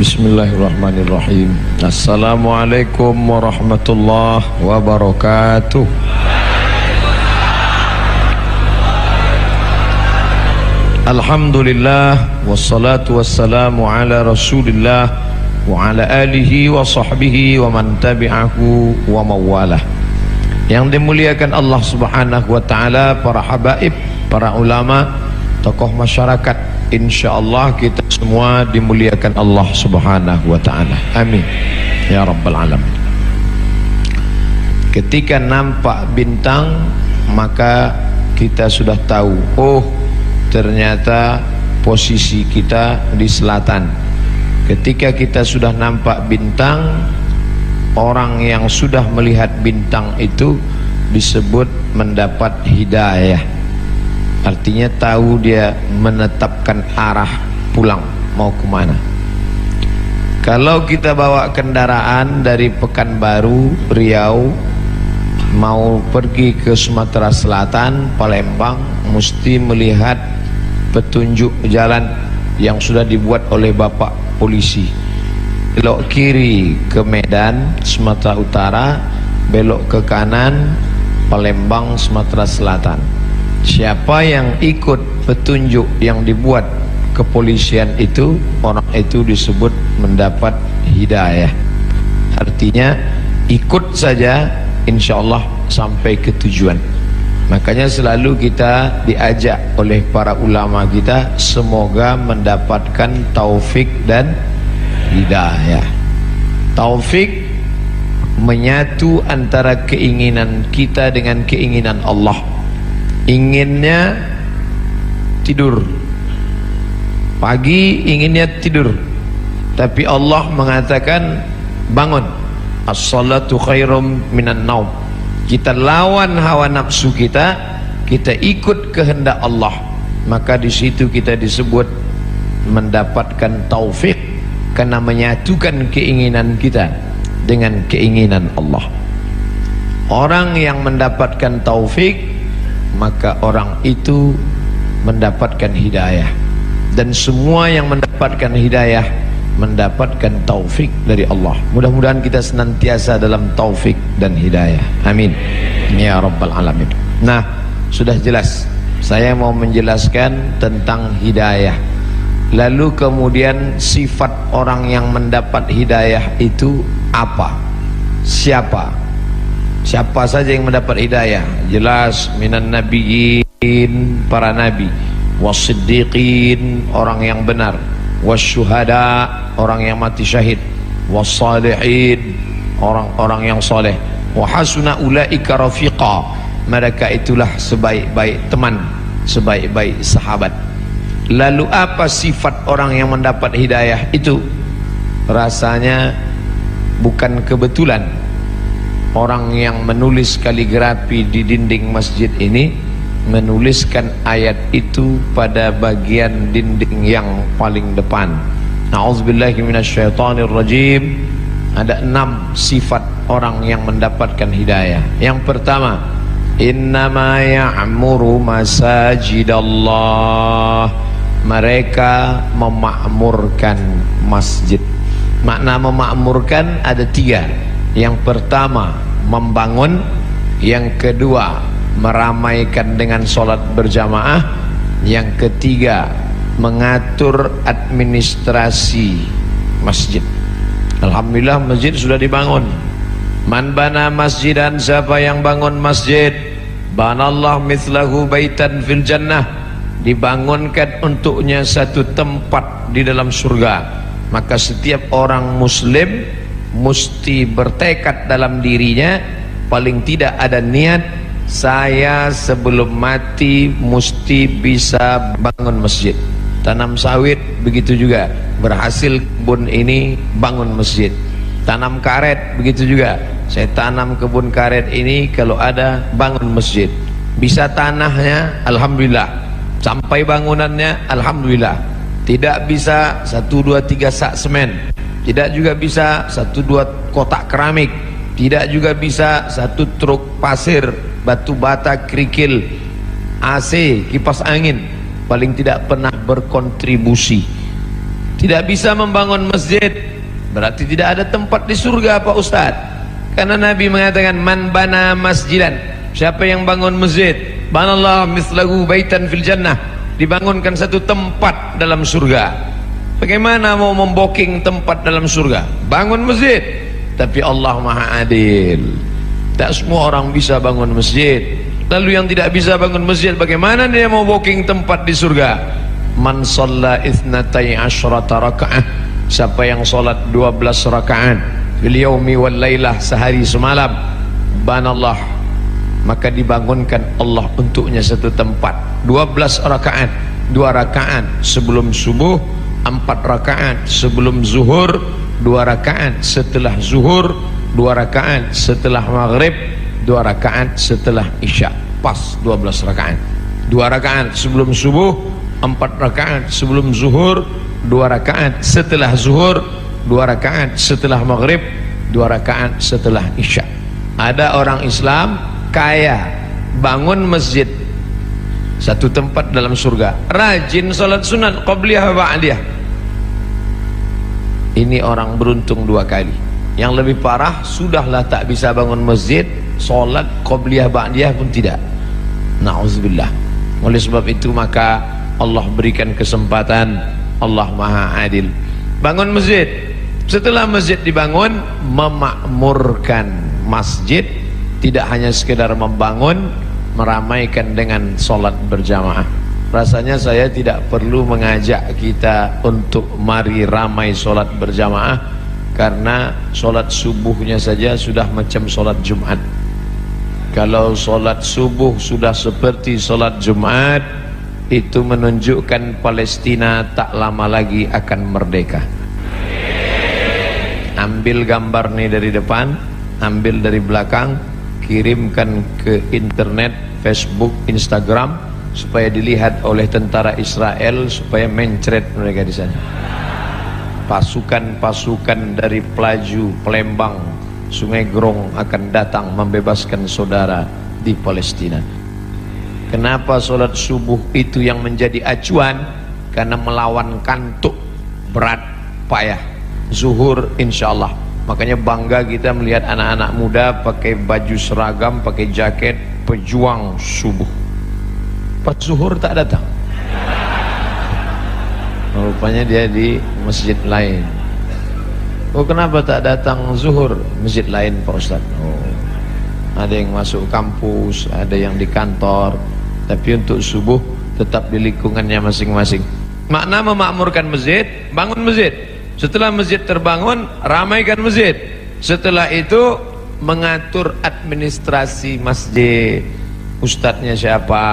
Bismillahirrahmanirrahim. Assalamualaikum warahmatullahi wabarakatuh. Alhamdulillah wassalatu wassalamu ala Rasulillah wa ala alihi wa sahbihi wa man tabi'ahu wa mawalah. Yang dimuliakan Allah Subhanahu wa taala, para habaib, para ulama, tokoh masyarakat, insyaallah kita semua dimuliakan Allah Subhanahu wa taala. Amin ya rabbal alamin. Ketika nampak bintang, maka kita sudah tahu, oh ternyata posisi kita di selatan. Ketika kita sudah nampak bintang, orang yang sudah melihat bintang itu disebut mendapat hidayah. Artinya tahu dia menetapkan arah pulang mau kemana. Kalau kita bawa kendaraan dari Pekanbaru, Riau, mau pergi ke Sumatera Selatan, Palembang, mesti melihat petunjuk jalan yang sudah dibuat oleh Bapak Polisi. Belok kiri ke Medan, Sumatera Utara, belok ke kanan, Palembang, Sumatera Selatan. Siapa yang ikut petunjuk yang dibuat kepolisian itu, orang itu disebut mendapat hidayah. Artinya ikut saja, insyaallah sampai ke tujuan. Makanya selalu kita diajak oleh para ulama kita, semoga mendapatkan taufik dan hidayah. Taufik menyatu antara keinginan kita dengan keinginan Allah. Inginnya tidur pagi, inginnya tidur, tapi Allah mengatakan bangun. As-salatu khairum minan naum. Kita lawan hawa nafsu kita, kita ikut kehendak Allah, maka di situ kita disebut mendapatkan taufik, karena menyatukan keinginan kita dengan keinginan Allah. Orang yang mendapatkan taufik, maka orang itu mendapatkan hidayah. Dan semua yang mendapatkan hidayah mendapatkan taufik dari Allah. Mudah-mudahan kita senantiasa dalam taufik dan hidayah. Amin ya rabbal alamin. Nah, sudah jelas, saya mau menjelaskan tentang hidayah. Lalu kemudian sifat orang yang mendapat hidayah itu apa? Siapa? Siapa saja yang mendapat hidayah? Jelas, minan nabiyyin, para nabi, wassiddiqin, orang yang benar, wasyuhada, orang yang mati syahid, wassalihin, orang-orang yang soleh, wa hasuna ulaika rafiqa, mereka itulah sebaik-baik teman, sebaik-baik sahabat. Lalu apa sifat orang yang mendapat hidayah itu? Rasanya bukan kebetulan orang yang menulis kaligrafi di dinding masjid ini menuliskan ayat itu pada bagian dinding yang paling depan. A'udzubillahi minasyaitonirrajim. Ada 6 sifat orang yang mendapatkan hidayah. Yang pertama, innama ya'muru masajidallah, mereka memakmurkan masjid. Makna memakmurkan ada 3. Yang pertama, membangun. Yang kedua, meramaikan dengan sholat berjamaah. Yang ketiga, mengatur administrasi masjid. Alhamdulillah, masjid sudah dibangun. Man bana masjidan, siapa yang bangun masjid, banallah mithlahu baitan fil jannah, dibangunkan untuknya satu tempat di dalam surga. Maka setiap orang muslim mesti bertekad dalam dirinya, paling tidak ada niat, saya sebelum mati mesti bisa bangun masjid. Tanam sawit begitu juga, berhasil kebun ini bangun masjid. Tanam karet begitu juga, saya tanam kebun karet ini, kalau ada bangun masjid. Bisa tanahnya, alhamdulillah. Sampai bangunannya, alhamdulillah. Tidak bisa 1, 2, 3 sak semen, tidak juga bisa 1, 2 kotak keramik, tidak juga bisa 1 truk pasir, batu bata, kerikil, AC, kipas angin. Paling tidak pernah berkontribusi. Tidak bisa membangun masjid, berarti tidak ada tempat di surga Pak Ustaz. Karena Nabi mengatakan man bana masjidan, siapa yang bangun masjid, banallahu mislahu baitan fil jannah, dibangunkan satu tempat dalam surga. Bagaimana mau memboking tempat dalam surga? Bangun masjid. Tapi Allah Maha Adil, tak semua orang bisa bangun masjid. Lalu yang tidak bisa bangun masjid, bagaimana dia mau booking tempat di surga? Man shalla itsnatai asyrata raka'ah, siapa yang salat 12 rakaat fil yaumi wal lailah, sehari semalam, banallah, maka dibangunkan Allah untuknya satu tempat. 12 rakaat, 2 rakaat sebelum subuh, 4 rakaat sebelum zuhur, 2 rakaat setelah zuhur, 2 rakaat setelah maghrib, 2 rakaat setelah isya. Pas 12 rakaat. 2 rakaat sebelum subuh, 4 rakaat sebelum zuhur, 2 rakaat setelah zuhur, 2 rakaat setelah maghrib, 2 rakaat setelah isya. Ada orang Islam kaya, bangun masjid satu tempat dalam surga, rajin salat sunat qabliyah wa ba'diyah. Ini orang beruntung 2 kali. Yang lebih parah, sudahlah tak bisa bangun masjid, salat qabliyah ba'diyah pun tidak. Na'udzubillah. Oleh sebab itu maka Allah berikan kesempatan, Allah Maha Adil. Bangun masjid. Setelah masjid dibangun, memakmurkan masjid, tidak hanya sekedar membangun, meramaikan dengan solat berjamaah. Rasanya saya tidak perlu mengajak kita untuk mari ramai solat berjamaah, karena solat subuhnya saja sudah macam solat Jumat. Kalau solat subuh sudah seperti solat Jumat, itu menunjukkan Palestina tak lama lagi akan merdeka. Ambil gambar nih dari depan, ambil dari belakang, kirimkan ke internet, Facebook, Instagram, supaya dilihat oleh tentara Israel, supaya mencret mereka di sana. Pasukan-pasukan dari Pelaju, Palembang, Sungai Grong akan datang membebaskan saudara di Palestina. Kenapa solat subuh itu yang menjadi acuan? Karena melawan kantuk berat payah. Zuhur insyaallah. Makanya bangga kita melihat anak-anak muda pakai baju seragam, pakai jaket, pejuang subuh. Pas zuhur tak datang. Rupanya dia di masjid lain. Oh, kenapa tak datang zuhur? Masjid lain Pak Ustaz. Oh, ada yang masuk kampus, ada yang di kantor, tapi untuk subuh tetap di lingkungannya masing-masing. Makna memakmurkan masjid, bangun masjid. Setelah masjid terbangun, ramaikan masjid. Setelah itu mengatur administrasi masjid. Ustadznya siapa,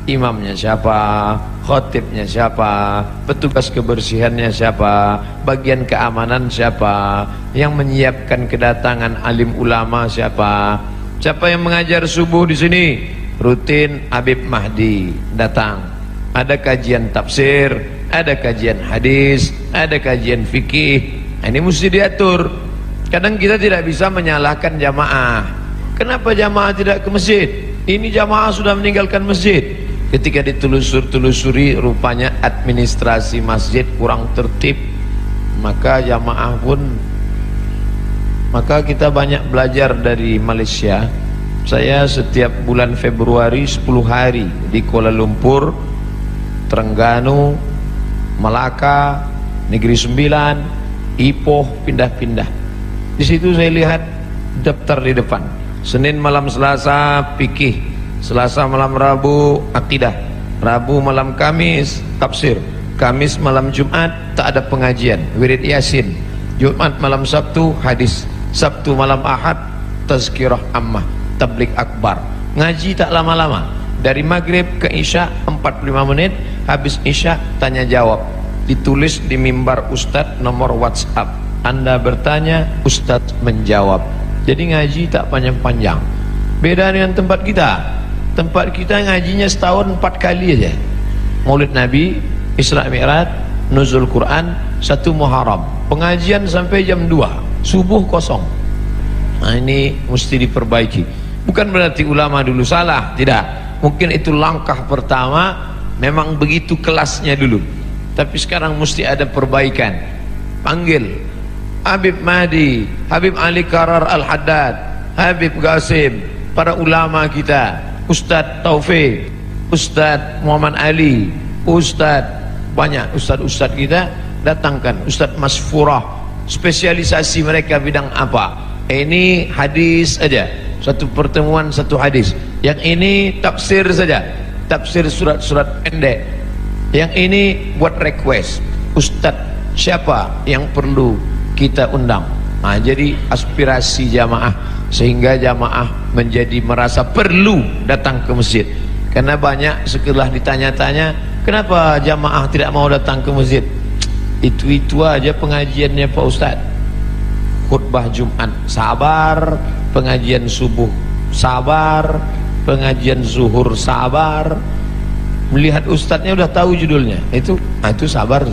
imamnya siapa, khotibnya siapa, petugas kebersihannya siapa, bagian keamanan siapa, yang menyiapkan kedatangan alim ulama siapa, siapa yang mengajar subuh di sini. Rutin Habib Mahdi datang. Ada kajian tafsir, ada kajian hadis, ada kajian fikih. Ini mesti diatur. Kadang kita tidak bisa menyalahkan jamaah. Kenapa jamaah tidak ke masjid? Ini jamaah sudah meninggalkan masjid. Ketika ditelusuri rupanya administrasi masjid kurang tertib, maka jamaah pun, maka kita banyak belajar dari Malaysia. Saya setiap bulan Februari 10 hari di Kuala Lumpur, Terengganu, Melaka, Negeri Sembilan, Ipoh, pindah-pindah. Di situ saya lihat daftar di depan. Senin malam Selasa fikih, Selasa malam Rabu akidah, Rabu malam Kamis tafsir, Kamis malam Jumat tak ada pengajian, wirid Yasin, Jumat malam Sabtu hadis, Sabtu malam Ahad tazkirah ammah, tablik akbar. Ngaji tak lama-lama, dari maghrib ke isya 45 menit, habis isya tanya jawab, ditulis di mimbar Ustadz nomor WhatsApp, Anda bertanya, Ustadz menjawab. Jadi ngaji tak panjang-panjang. Beda dengan tempat kita. Tempat kita ngajinya setahun 4 kali aja. Maulid Nabi, Isra Mi'raj, Nuzul Quran, 1 Muharram. Pengajian sampai jam 2, subuh kosong. Nah, ini mesti diperbaiki. Bukan berarti ulama dulu salah, tidak. Mungkin itu langkah pertama, memang begitu kelasnya dulu. Tapi sekarang mesti ada perbaikan. Panggil Habib Mahdi, Habib Ali Karar Al-Haddad, Habib Qasim, para ulama kita, Ustadz Taufik, Ustadz Muhammad Ali, banyak ustadz-ustadz kita, datangkan Ustadz Masfurah, spesialisasi mereka bidang apa. Ini hadis aja, satu pertemuan satu hadis. Yang ini tafsir saja, tafsir surat-surat pendek. Yang ini buat request, Ustadz siapa yang perlu kita undang. Nah, jadi aspirasi jamaah, sehingga jamaah menjadi merasa perlu datang ke masjid. Karena banyak setelah ditanya-tanya, kenapa jamaah tidak mau datang ke masjid? Itu aja pengajiannya Pak Ustadz. Khutbah Jumat sabar, pengajian subuh sabar, pengajian zuhur sabar. Melihat ustadznya udah tahu judulnya, itu sabar.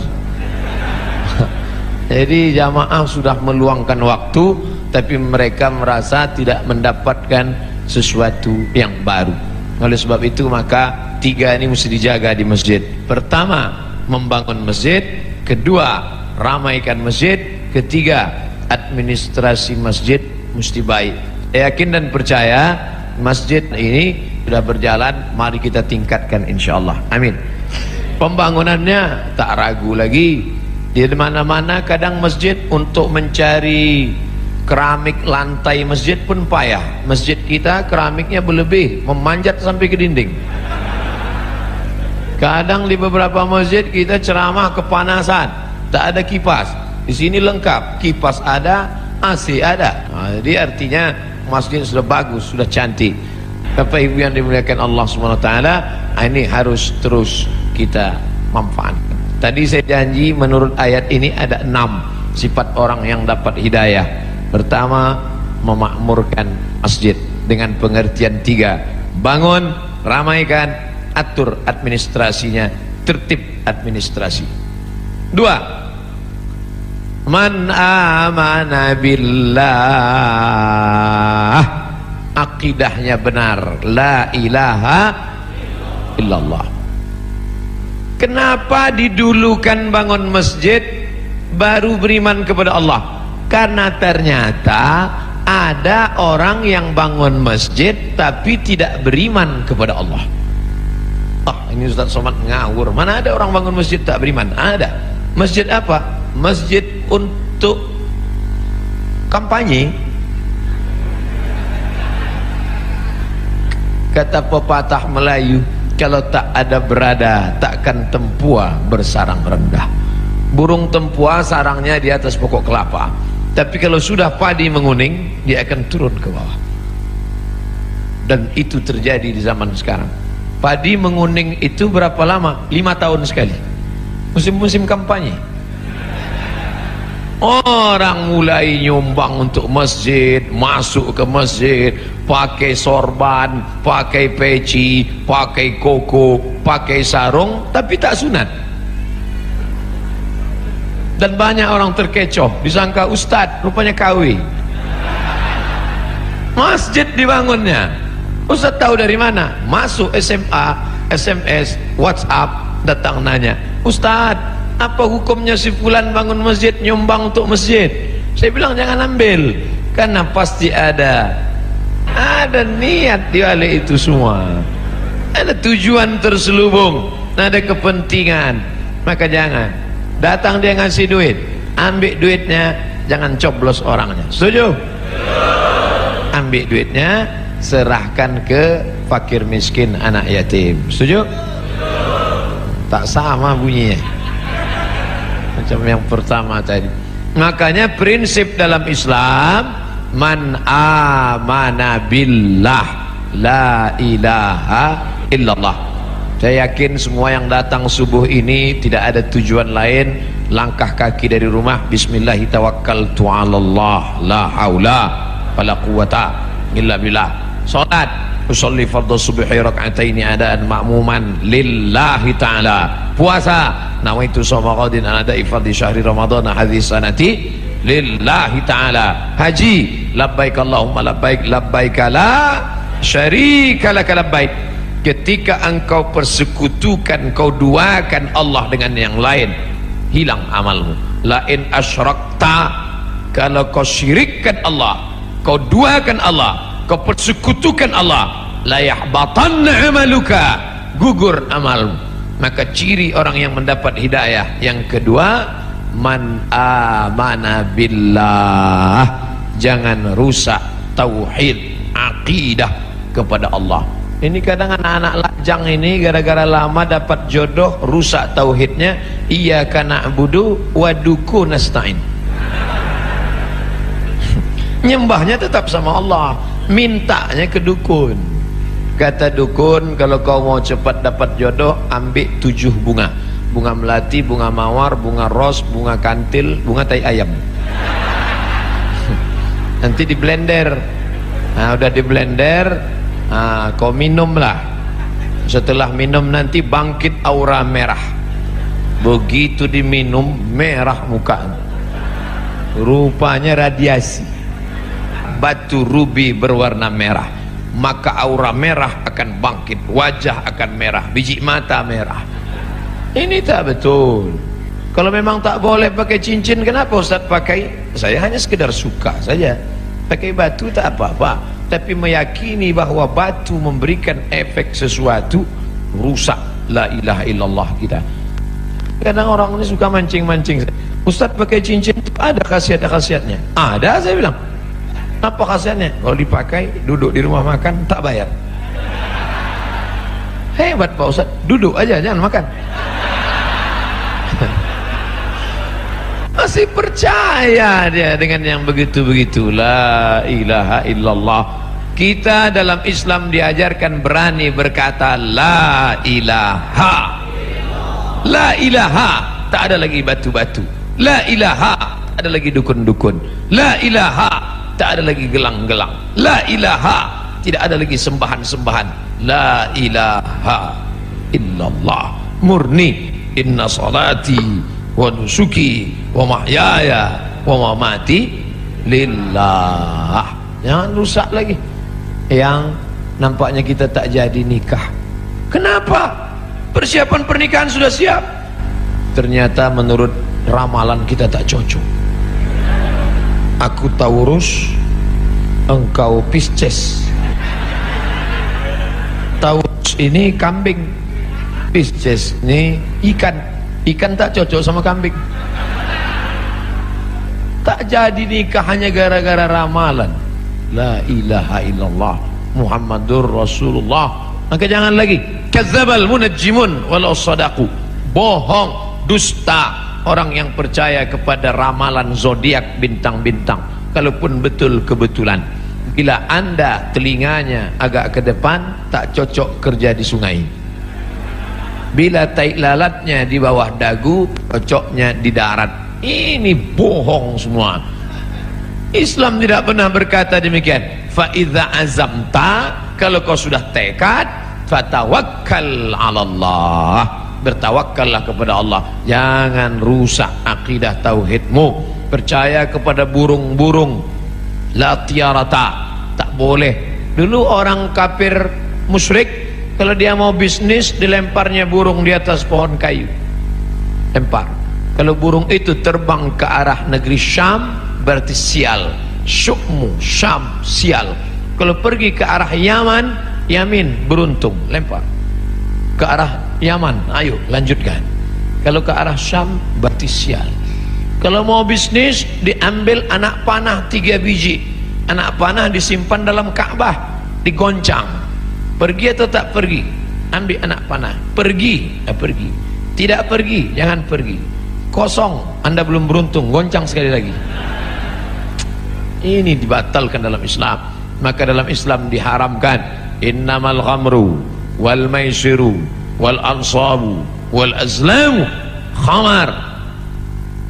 Jadi jamaah sudah meluangkan waktu, tapi mereka merasa tidak mendapatkan sesuatu yang baru. Oleh sebab itu maka 3 ini mesti dijaga di masjid. Pertama, membangun masjid. Kedua, ramaikan masjid. Ketiga, administrasi masjid mesti baik. Saya yakin dan percaya masjid ini sudah berjalan, mari kita tingkatkan insyaallah. Amin. Pembangunannya tak ragu lagi. Di mana-mana kadang masjid untuk mencari keramik lantai masjid pun payah. Masjid kita keramiknya berlebih, memanjat sampai ke dinding. Kadang di beberapa masjid kita ceramah kepanasan, tak ada kipas. Di sini lengkap, kipas ada, AC ada. Nah, jadi artinya masjid sudah bagus, sudah cantik. Bapak Ibu yang dimuliakan Allah SWT, ini harus terus kita manfaatkan. Tadi saya janji menurut ayat ini ada 6 sifat orang yang dapat hidayah. Pertama, memakmurkan masjid dengan pengertian 3. Bangun, ramaikan, atur administrasinya, tertib administrasi. 2, man amana billah, akidahnya benar, la ilaha illallah. Kenapa didulukan bangun masjid baru beriman kepada Allah? Karena ternyata ada orang yang bangun masjid tapi tidak beriman kepada Allah. Ini Ustaz Somad ngawur. Mana ada orang bangun masjid tak beriman? Ada. Masjid apa? Masjid untuk kampanye. Kata pepatah Melayu, kalau tak ada berada, takkan tempua bersarang rendah. Burung tempua sarangnya di atas pokok kelapa, tapi kalau sudah padi menguning, dia akan turun ke bawah. Dan itu terjadi di zaman sekarang. Padi menguning itu berapa lama? 5 tahun sekali. Musim-musim kampanye. Orang mulai nyumbang untuk masjid, masuk ke masjid, pakai sorban, pakai peci, pakai koko, pakai sarung, tapi tak sunat. Dan banyak orang terkecoh, disangka ustadz, rupanya KW. Masjid dibangunnya, ustadz tahu dari mana? Masuk SMA, SMS, WhatsApp, datang nanya, ustadz, apa hukumnya si fulan bangun masjid, nyumbang untuk masjid? Saya bilang jangan ambil, karena pasti ada niat di balik itu semua, ada tujuan terselubung, ada kepentingan. Maka jangan datang dia ngasih duit, ambil duitnya, jangan coblos orangnya. Setuju? Ambil duitnya, serahkan ke fakir miskin, anak yatim. Setuju? Tak sama bunyinya macam yang pertama tadi. Makanya prinsip dalam Islam, man amana billah, la ilaha illallah. Saya yakin semua yang datang subuh ini tidak ada tujuan lain, langkah kaki dari rumah, bismillah tawakkaltu 'alallah, la haula wala quwata illa billah. Salat, usolli fardhu subhi rak'ataini adaan ma'muman lillahi ta'ala. Puasa, nawaitu shoma qadin anada'i fardhi syahri ramadhan hadhihi sanati lillahi ta'ala. Haji, labbaik Allahumma labbaik, labbaik la syarika laka labbaik. ketika engkau persekutukan, kau duakan Allah dengan yang lain, hilang amalmu. Lain asyrakta, kalau kau syirikkan Allah, kau duakan Allah, kau persekutukan Allah, la yahbatanna amaluka, gugur amalmu. Maka ciri orang yang mendapat hidayah yang kedua, man amana billah, jangan rusak tauhid, aqidah kepada Allah. Ini kadang anak-anak lajang ini gara-gara lama dapat jodoh rusak tauhidnya. Iyyaka na'budu wa duku nasta'in. Nyembahnya tetap sama Allah, mintanya ke dukun. Kata dukun, kalau kau mau cepat dapat jodoh, ambil 7 bunga. Bunga melati, bunga mawar, bunga ros, bunga kantil, bunga tai ayam. Nanti di blender. Nah, udah di blender, kau minumlah. Setelah minum nanti bangkit aura merah. Begitu diminum, merah muka. Rupanya radiasi. Batu rubi berwarna merah. Maka aura merah akan bangkit, wajah akan merah, biji mata merah. Ini tak betul. Kalau memang tak boleh pakai cincin, kenapa Ustaz pakai? Saya hanya sekedar suka saja. Pakai batu tak apa-apa, tapi meyakini bahwa batu memberikan efek sesuatu, rusak la ilaha illallah kita. Kadang orang ini suka mancing-mancing. Ustaz pakai cincin ada khasiat-khasiatnya? Ada, saya bilang. Apa khasiatnya? Kalau dipakai, duduk di rumah makan tak bayar. Hebat Pak Ustaz, duduk aja jangan makan. Masih percaya dia dengan yang begitu-begitu. La ilaha illallah. Kita dalam Islam diajarkan berani berkata la ilaha. La ilaha, tak ada lagi batu-batu. La ilaha, tak ada lagi dukun-dukun. La ilaha, tak ada lagi gelang-gelang. La ilaha, tidak ada lagi sembahan-sembahan. La ilaha illallah. Murni. Inna salati wa nusuki wa mahyaya wa mamati lillah. Jangan rusak lagi. Yang nampaknya kita tak jadi nikah. Kenapa? Persiapan pernikahan sudah siap, ternyata menurut ramalan kita tak cocok. Aku Taurus, engkau Pisces. Taurus ini kambing, Pisces ini ikan. Ikan tak cocok sama kambing. Tak jadi nikah hanya gara-gara ramalan. La ilaha illallah Muhammadur Rasulullah. Maka jangan lagi kazzabal munajjimun walau sadaqu. Bohong, dusta orang yang percaya kepada ramalan zodiak bintang-bintang, kalaupun betul kebetulan. Bila anda telinganya agak ke depan, tak cocok kerja di sungai. Bila tai lalatnya di bawah dagu, cocoknya di darat. Ini bohong semua. Islam tidak pernah berkata demikian. Fa idza azamta, kalau kau sudah tekad, fatawakkal 'ala Allah, bertawakkallah kepada Allah. Jangan rusak akidah tauhidmu. Percaya kepada burung-burung. La tiarata, tak boleh. Dulu orang kafir musyrik, kalau dia mau bisnis, dilemparnya burung di atas pohon kayu. Lempar. Kalau burung itu terbang ke arah negeri Syam, berarti sial. Syukmu, Syam, sial. Kalau pergi ke arah Yaman, Yamin, beruntung, lempar. Ke arah Yaman, ayo lanjutkan. Kalau ke arah Syam, berarti sial. Kalau mau bisnis, diambil anak panah 3 biji. Anak panah disimpan dalam Ka'bah, digoncang. Pergi atau tak pergi? Ambil anak panah. Pergi, pergi. Tidak pergi, jangan pergi. Kosong, anda belum beruntung, goncang sekali lagi. Ini dibatalkan dalam Islam. Maka dalam Islam diharamkan innamal ghamru wal maisiru wal ansabu wal azlamu khamar.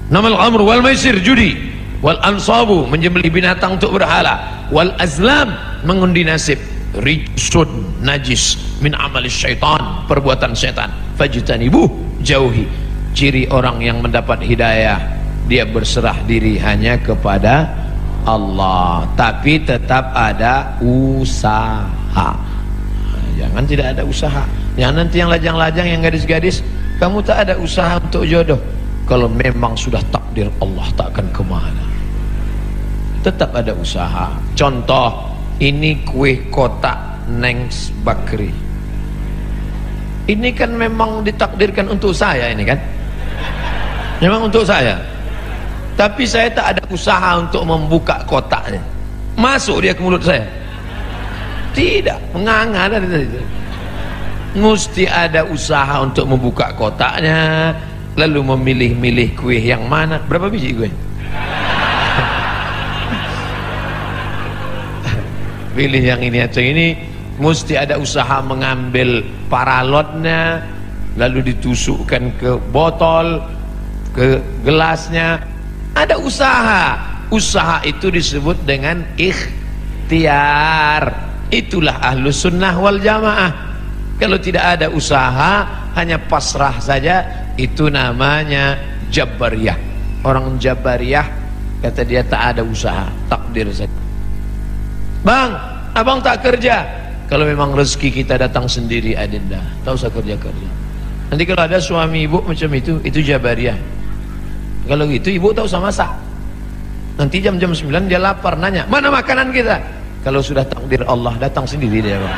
Namal ghamru wal maisir, judi, wal ansabu, menjembelih binatang untuk berhala, wal azlam, mengundi nasib, rijsun, najis, min amalis syaitan, perbuatan setan, fajtanibuh, jauhi. Ciri orang yang mendapat hidayah, dia berserah diri hanya kepada Allah, tapi tetap ada usaha. Jangan tidak ada usaha. Yang nanti yang lajang-lajang, yang gadis-gadis, kamu tak ada usaha untuk jodoh. Kalau memang sudah takdir Allah, takkan kemana. Tetap ada usaha. Contoh, ini kue kotak Nengs Bakri. Ini kan memang ditakdirkan untuk saya ini kan. Memang untuk saya. Tapi saya tak ada usaha untuk membuka kotaknya. Masuk dia ke mulut saya. Tidak, menganga dari itu. Mesti ada usaha untuk membuka kotaknya, lalu memilih-milih kue yang mana. Berapa biji kue? Pilih yang ini atau ini. Mesti ada usaha mengambil paralotnya, lalu ditusukkan ke botol, ke gelasnya. Ada usaha. Usaha itu disebut dengan ikhtiar. Itulah ahlus sunnah wal jamaah. Kalau tidak ada usaha, hanya pasrah saja, itu namanya Jabariyah. Orang Jabariyah kata dia tak ada usaha, takdir saja. Bang, abang tak kerja. Kalau memang rezeki kita datang sendiri, adinda, tak usah kerja-kerja. Nanti kalau ada suami ibu macam itu Jabariyah. Kalau gitu ibu tak usah masak. Nanti jam-jam 9 dia lapar, nanya, mana makanan kita? Kalau sudah takdir Allah, datang sendiri dia, bang.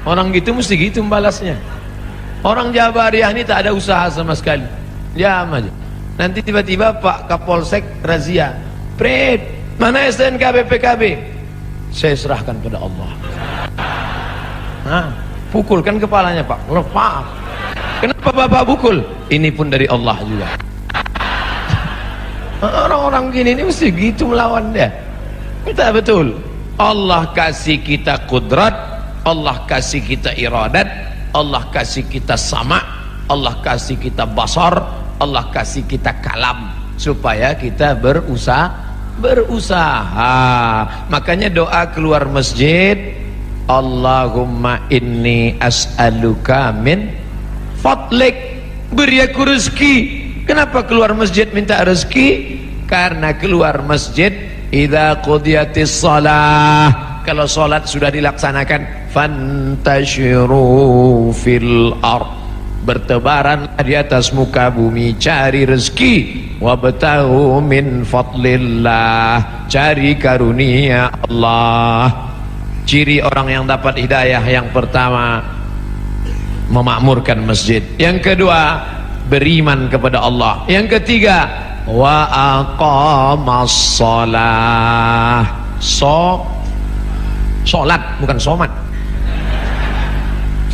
Orang gitu mesti gitu membalasnya. Orang Jabariyah ini tak ada usaha sama sekali, diam aja. Nanti tiba-tiba Pak Kapolsek razia, Prit, mana STNK BPKB? Saya serahkan pada Allah. Nah, pukulkan kepalanya Pak. Lepas. Kenapa Bapak pukul? Ini pun dari Allah juga. Orang-orang gini ini mesti gitu melawan dia. Kita betul. Allah kasih kita kudrat, Allah kasih kita iradat, Allah kasih kita sama, Allah kasih kita basar, Allah kasih kita kalam, supaya kita berusaha. Makanya doa keluar masjid, Allahumma inni as'aluka min fadlik, beri aku rezeki. Kenapa keluar masjid minta rezeki? Karena keluar masjid idza qudiyatis shalah, kalau salat sudah dilaksanakan, fantashiru fil ard, bertebaran di atas muka bumi, cari rezeki, wabtaghu min fadlillah, cari karunia Allah. Ciri orang yang dapat hidayah yang pertama, memakmurkan masjid. Yang kedua, beriman kepada Allah. Yang ketiga, wa aqamas shalah. Salat bukan somat.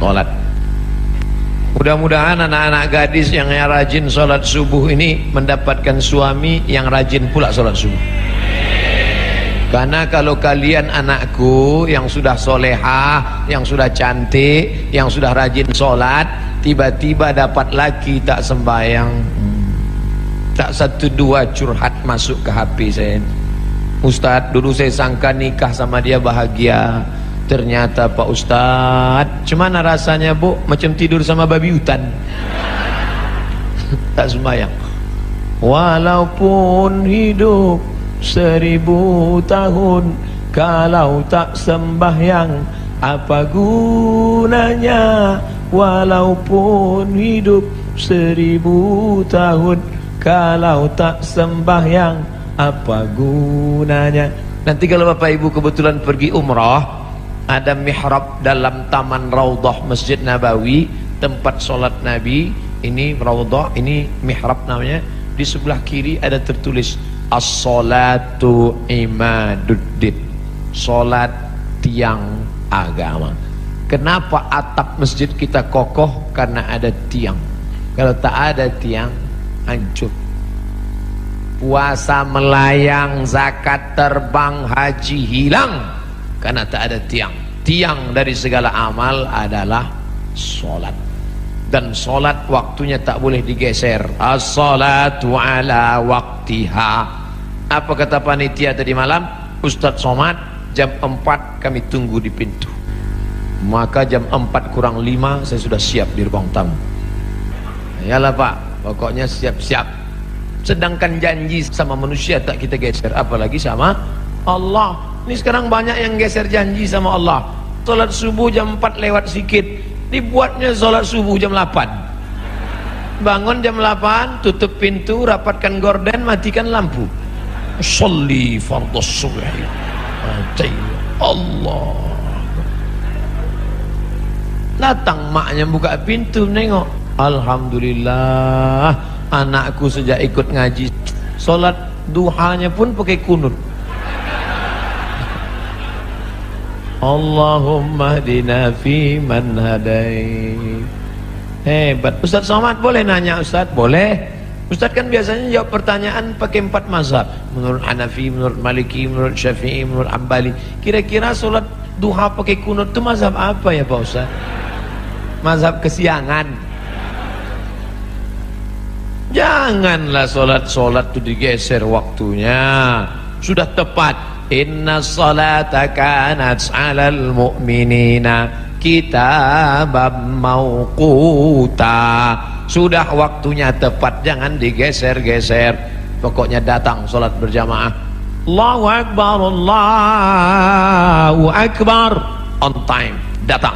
Salat. Mudah-mudahan anak-anak gadis yang rajin salat subuh ini mendapatkan suami yang rajin pula salat subuh. Karena kalau kalian anakku yang sudah solehah, yang sudah cantik, yang sudah rajin salat, tiba-tiba dapat laki tak sembahyang, tak satu dua curhat masuk ke HP saya. Ustadz, dulu saya sangka nikah sama dia bahagia, ternyata Pak Ustadz, cuman rasanya bu macam tidur sama babi hutan. Tak sembahyang. Walaupun hidup 1000 tahun, kalau tak sembahyang apa gunanya? Walaupun hidup 1000 tahun, kalau tak sembahyang apa gunanya? Nanti kalau Bapak Ibu kebetulan pergi umrah, ada mihrab dalam taman Raudhah Masjid Nabawi, tempat sholat Nabi. Ini Raudhah, ini mihrab namanya. Di sebelah kiri ada tertulis as-salatu imaduddin, sholat tiang agama. Kenapa atap masjid kita kokoh? Karena ada tiang. Kalau tak ada tiang, hancur. Puasa melayang, zakat terbang, haji hilang, karena tak ada tiang. Tiang dari segala amal adalah solat. Dan solat waktunya tak boleh digeser. As-salatu ala waktiha. Apa kata panitia tadi malam? Ustadz Somad, jam 4 kami tunggu di pintu. Maka jam 4:05 saya sudah siap di ruang tamu. Yalah Pak, pokoknya siap-siap. Sedangkan janji sama manusia tak kita geser, apalagi sama Allah. Ini sekarang banyak yang geser janji sama Allah. sholat subuh jam 4 lewat sikit, dibuatnya sholat subuh jam 8. Bangun jam 8, tutup pintu, rapatkan gorden, matikan lampu. Sholli fardhu subhi. Allah. Datang maknya buka pintu, nengok, alhamdulillah anakku sejak ikut ngaji sholat duhanya pun pakai kunut. Allahumma hdina fi man hadait. Hebat. Ustaz Somad boleh nanya Ustaz? Boleh. Ustaz kan biasanya jawab pertanyaan pakai 4 mazhab, menurut Hanafi, menurut Maliki, menurut Syafi'i, menurut Ambali. Kira-kira sholat duha pakai kunut itu mazhab apa ya Pak Ustaz? Mazhab kesiangan. Janganlah sholat itu digeser waktunya. Sudah tepat. Inna salata kanat 'alal mu'minina kitaban mauquta. Sudah waktunya tepat, jangan digeser-geser. Pokoknya datang sholat berjamaah. Allahu Akbar, Allahu Akbar. On time, datang.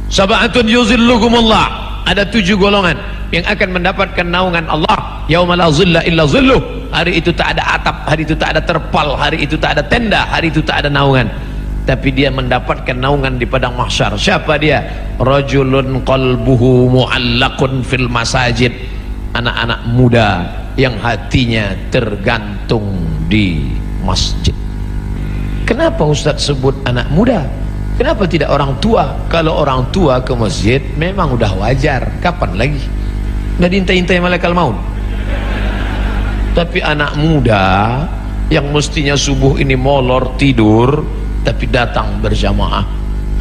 Sab'atun yuzilluhumullah. Ada 7 golongan yang akan mendapatkan naungan Allah. Yauma la zilla illa zilluh. Hari itu tak ada atap, hari itu tak ada terpal, hari itu tak ada tenda, hari itu tak ada naungan. Tapi dia mendapatkan naungan di padang mahsyar. Siapa dia? Rajulun qalbuhu mu'allaqun fil masajid. Anak-anak muda yang hatinya tergantung di masjid. Kenapa Ustaz sebut anak muda? Kenapa tidak orang tua? Kalau orang tua ke masjid memang udah wajar. Kapan lagi? Udah diintai-intai malaikat maut. Tapi anak muda yang mestinya subuh ini molor tidur, tapi datang berjamaah.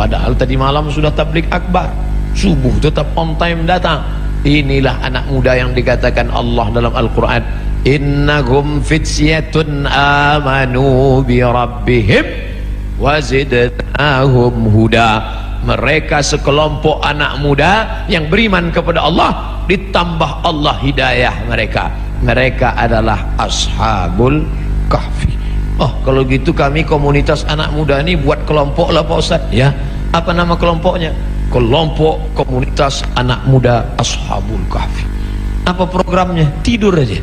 Padahal tadi malam sudah tablik akbar, subuh tetap on time datang. Inilah anak muda yang dikatakan Allah dalam Al-Quran, innahum fityatun amanu bi rabbihim wazidnahum huda. Mereka sekelompok anak muda yang beriman kepada Allah, ditambah Allah hidayah mereka. Mereka adalah Ashabul Kahfi. Oh, kalau gitu kami komunitas anak muda ini buat kelompok lah Pak Ustaz. Ya, apa nama kelompoknya? Kelompok komunitas anak muda Ashabul Kahfi. Apa programnya? Tidur aja.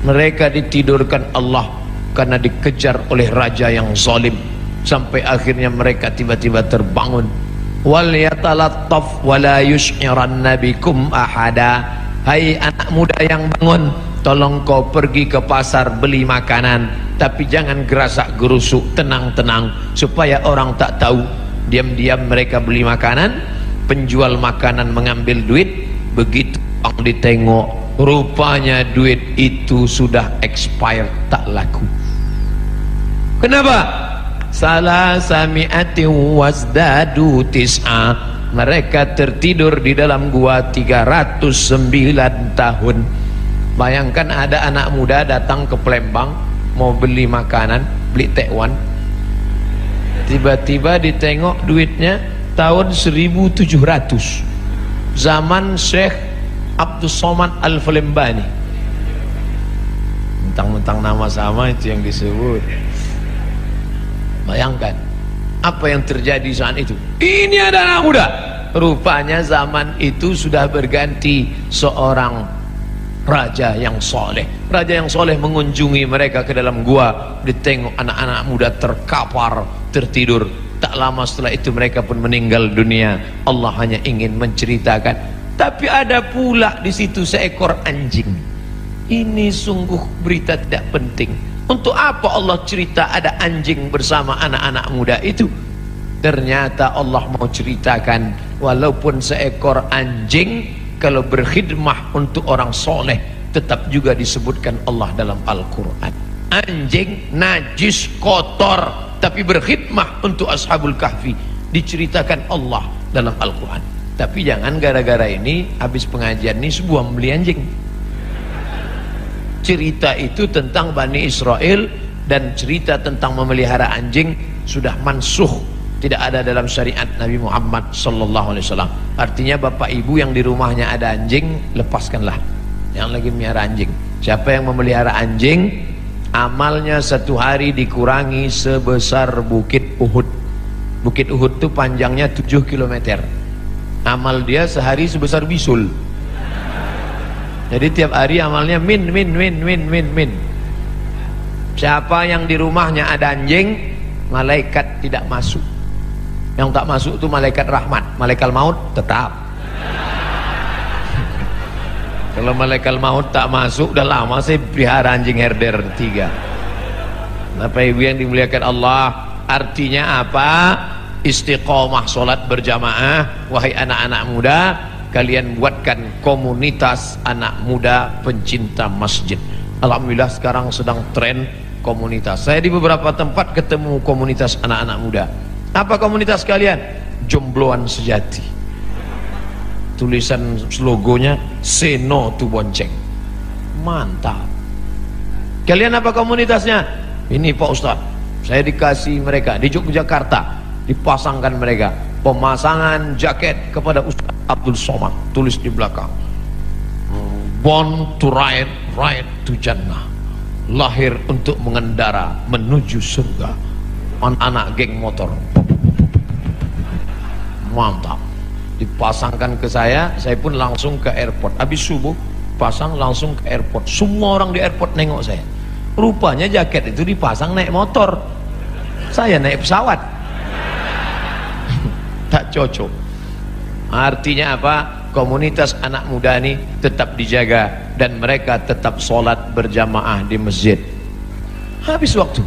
Mereka ditidurkan Allah karena dikejar oleh raja yang zalim, sampai akhirnya mereka tiba-tiba terbangun. Wal yatalattaf wala yush'iranna bikum ahada. Hai anak muda yang bangun, tolong kau pergi ke pasar beli makanan, tapi jangan gerasak gerusuk, tenang-tenang supaya orang tak tahu. Diam-diam mereka beli makanan, penjual makanan mengambil duit. Begitu orang ditengok, rupanya duit itu sudah expired, tak laku. Kenapa? Salah sami'ati wasdadu tis'a. Mereka tertidur di dalam gua 309 tahun. Bayangkan ada anak muda datang ke Palembang mau beli makanan, beli tekwan. Tiba-tiba ditengok duitnya tahun 1700. Zaman Syekh Abdul Somad Al-Falembani. Mentang-mentang nama sama itu yang disebut. Bayangkan apa yang terjadi saat itu. Ini ada anak muda. Rupanya zaman itu sudah berganti seorang raja yang soleh. Raja yang soleh mengunjungi mereka ke dalam gua. Ditengok anak-anak muda terkapar, tertidur. Tak lama setelah itu mereka pun meninggal dunia. Allah hanya ingin menceritakan. Tapi ada pula di situ seekor anjing. Ini sungguh berita tidak penting. Untuk apa Allah cerita ada anjing bersama anak-anak muda itu? Ternyata Allah mau ceritakan, walaupun seekor anjing kalau berkhidmah untuk orang soleh, tetap juga disebutkan Allah dalam Al-Quran. Anjing najis kotor, tapi berkhidmah untuk Ashabul Kahfi, diceritakan Allah dalam Al-Quran. Tapi jangan gara-gara ini habis pengajian ini sebuah membeli anjing. Cerita itu tentang Bani Israel dan cerita tentang memelihara anjing sudah mansuh, tidak ada dalam syariat Nabi Muhammad sallallahu alaihi wasallam. Artinya bapak ibu yang di rumahnya ada anjing, lepaskanlah. Yang lagi melihara anjing. Siapa yang memelihara anjing, amalnya satu hari dikurangi sebesar Bukit Uhud. Bukit Uhud itu panjangnya 7 km. Amal dia sehari sebesar bisul. Jadi tiap hari amalnya min. Siapa yang di rumahnya ada anjing, malaikat tidak masuk. Yang tak masuk itu malaikat rahmat, malaikat maut tetap. Kalau malaikat maut tak masuk, udah lama saya pelihara anjing herder 3. Bapak Ibu yang dimuliakan Allah, artinya apa? Istiqomah sholat berjamaah. Wahai anak-anak muda, kalian buatkan komunitas anak muda pencinta masjid. Alhamdulillah sekarang sedang tren komunitas. Saya di beberapa tempat ketemu komunitas anak-anak muda. Apa komunitas kalian? Jombloan sejati. Tulisan logonya say no to bonceng. Mantap. Kalian apa komunitasnya? Ini Pak Ustaz, saya dikasih mereka di Yogyakarta, dipasangkan mereka pemasangan jaket kepada Ustaz Abdul Somad, tulis di belakang born to ride, ride to Jannah, lahir untuk mengendara menuju surga. Anak-anak geng motor, mantap. Dipasangkan ke saya pun langsung ke airport. Habis subuh pasang langsung ke airport. Semua orang di airport nengok saya. Rupanya jaket itu dipasang naik motor, saya naik pesawat. Tak cocok. Artinya apa? Komunitas anak muda ini tetap dijaga dan mereka tetap sholat berjamaah di masjid. Habis waktu.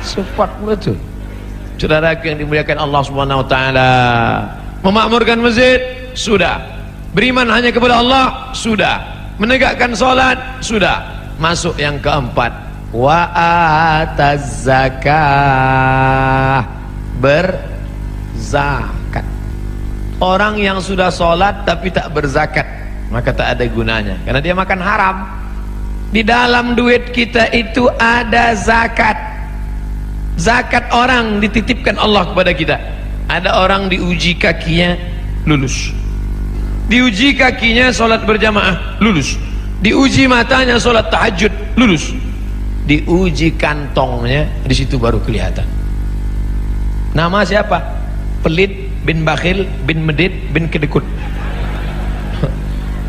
Cepat betul. Saudara yang dimuliakan Allah Subhanahu wa taala, memakmurkan masjid sudah, beriman hanya kepada Allah sudah, menegakkan salat sudah. Masuk yang keempat, wa ataz zakah, berzakat. Orang yang sudah salat tapi tak berzakat, maka tak ada gunanya karena dia makan haram. Di dalam duit kita itu ada zakat. Zakat orang dititipkan Allah kepada kita. Ada orang diuji kakinya lulus, diuji kakinya sholat berjamaah lulus, diuji matanya sholat tahajud lulus, diuji kantongnya, di situ baru kelihatan. Nama siapa? Pelit bin bakhil bin medit bin kedekut.